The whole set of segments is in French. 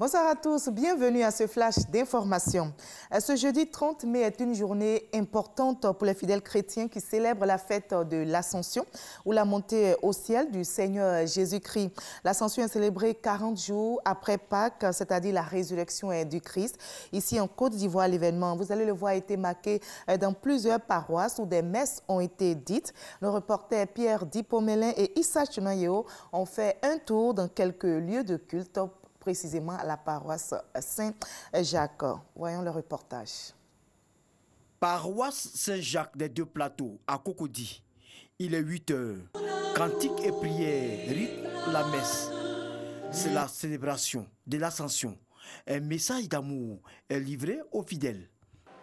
Bonsoir à tous, bienvenue à ce flash d'information. Ce jeudi 30 mai est une journée importante pour les fidèles chrétiens qui célèbrent la fête de l'Ascension ou la montée au ciel du Seigneur Jésus-Christ. L'Ascension est célébrée 40 jours après Pâques, c'est-à-dire la résurrection du Christ. Ici en Côte d'Ivoire, l'événement, vous allez le voir, a été marqué dans plusieurs paroisses où des messes ont été dites. Nos reporters Pierre Dipomelin et Issa Chunayeo ont fait un tour dans quelques lieux de culte, précisément à la paroisse Saint-Jacques. Voyons le reportage. Paroisse Saint-Jacques des Deux Plateaux, à Cocody. Il est 8 heures. Cantique et prière rythment la messe. C'est la célébration de l'Ascension. Un message d'amour est livré aux fidèles.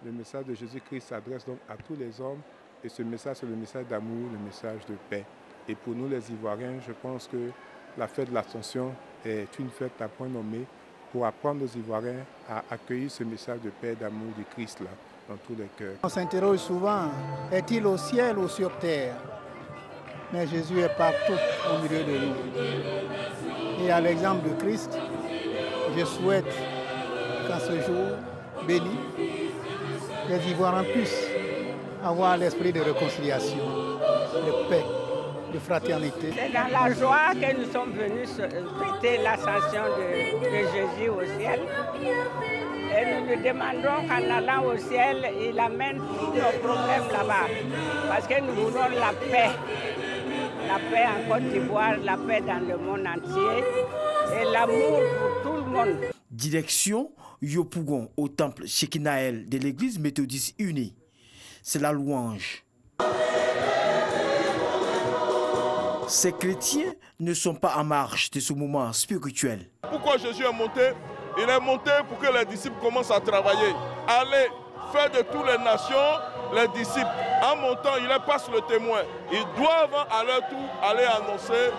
Le message de Jésus-Christ s'adresse donc à tous les hommes. Et ce message, c'est le message d'amour, le message de paix. Et pour nous les Ivoiriens, je pense que la fête de l'Ascension est une fête à point nommé pour apprendre aux Ivoiriens à accueillir ce message de paix et d'amour du Christ là, dans tous les cœurs. On s'interroge souvent, est-il au ciel ou sur terre? Mais Jésus est partout au milieu de nous. Et à l'exemple de Christ, je souhaite qu'en ce jour béni, les Ivoiriens puissent avoir l'esprit de réconciliation, de paix, de fraternité. C'est dans la joie que nous sommes venus fêter l'ascension de Jésus au ciel. Et nous lui demandons qu'en allant au ciel, il amène tous nos problèmes là-bas. Parce que nous voulons la paix. La paix en Côte d'Ivoire, la paix dans le monde entier. Et l'amour pour tout le monde. Direction Yopougon au temple Shekinah de l'église méthodiste unie. C'est la louange. Ces chrétiens ne sont pas en marge de ce moment spirituel. Pourquoi Jésus est monté? Il est monté pour que les disciples commencent à travailler. Allez, faire de toutes les nations les disciples. En montant, il leur passe le témoin. Ils doivent à leur tour aller annoncer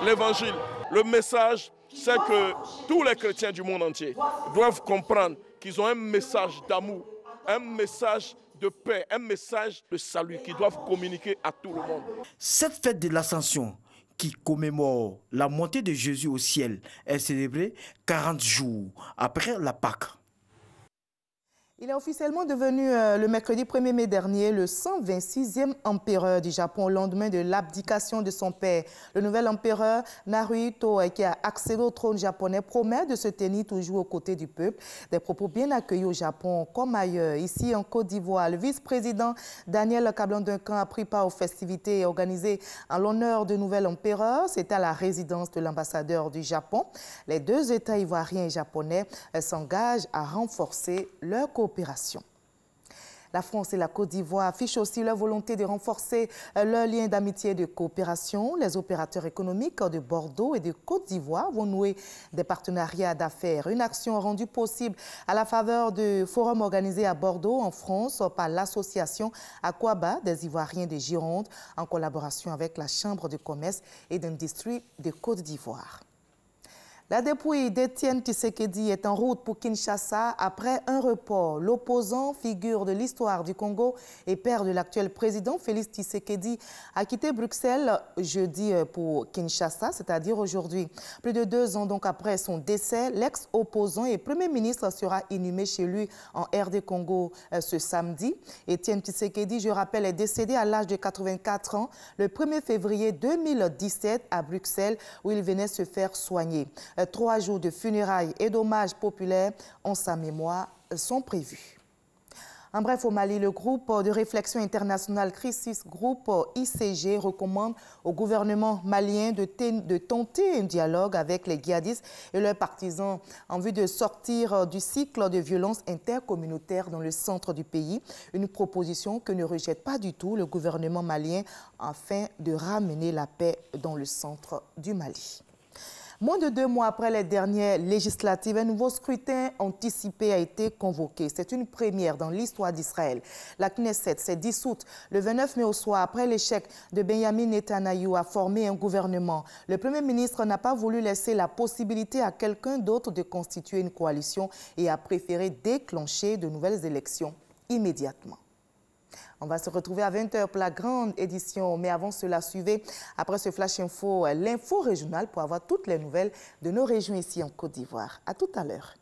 l'évangile. Le message, c'est que tous les chrétiens du monde entier doivent comprendre qu'ils ont un message d'amour, un message de paix, un message de salut qu'ils doivent communiquer à tout le monde. Cette fête de l'Ascension qui commémore la montée de Jésus au ciel est célébrée 40 jours après la Pâque. Il est officiellement devenu le mercredi 1er mai dernier le 126e empereur du Japon au lendemain de l'abdication de son père. Le nouvel empereur Naruhito, qui a accédé au trône japonais, promet de se tenir toujours aux côtés du peuple. Des propos bien accueillis au Japon comme ailleurs. Ici en Côte d'Ivoire, le vice-président Daniel Kablan-Duncan a pris part aux festivités organisées en l'honneur du nouvel empereur. C'était à la résidence de l'ambassadeur du Japon. Les deux États ivoiriens et japonais s'engagent à renforcer leur coopération. La France et la Côte d'Ivoire affichent aussi leur volonté de renforcer leurs liens d'amitié et de coopération. Les opérateurs économiques de Bordeaux et de Côte d'Ivoire vont nouer des partenariats d'affaires. Une action rendue possible à la faveur du forum organisé à Bordeaux, en France, par l'association Aquaba des Ivoiriens de Gironde, en collaboration avec la Chambre de commerce et d'industrie de Côte d'Ivoire. La dépouille d'Étienne Tshisekedi est en route pour Kinshasa après un report. L'opposant, figure de l'histoire du Congo et père de l'actuel président Félix Tshisekedi, a quitté Bruxelles jeudi pour Kinshasa, c'est-à-dire aujourd'hui. Plus de 2 ans donc après son décès, l'ex-opposant et premier ministre sera inhumé chez lui en RD Congo ce samedi. Étienne Tshisekedi, je rappelle, est décédé à l'âge de 84 ans le 1er février 2017 à Bruxelles où il venait se faire soigner. 3 jours de funérailles et d'hommages populaires en sa mémoire sont prévus. En bref, au Mali, le groupe de réflexion internationale Crisis Group ICG recommande au gouvernement malien de tenter un dialogue avec les djihadistes et leurs partisans en vue de sortir du cycle de violence intercommunautaire dans le centre du pays. Une proposition que ne rejette pas du tout le gouvernement malien afin de ramener la paix dans le centre du Mali. Moins de 2 mois après les dernières législatives, un nouveau scrutin anticipé a été convoqué. C'est une première dans l'histoire d'Israël. La Knesset s'est dissoute le 29 mai au soir après l'échec de Benjamin Netanyahou à former un gouvernement. Le Premier ministre n'a pas voulu laisser la possibilité à quelqu'un d'autre de constituer une coalition et a préféré déclencher de nouvelles élections immédiatement. On va se retrouver à 20h pour la grande édition. Mais avant cela, suivez, après ce Flash Info, l'info régionale pour avoir toutes les nouvelles de nos régions ici en Côte d'Ivoire. À tout à l'heure.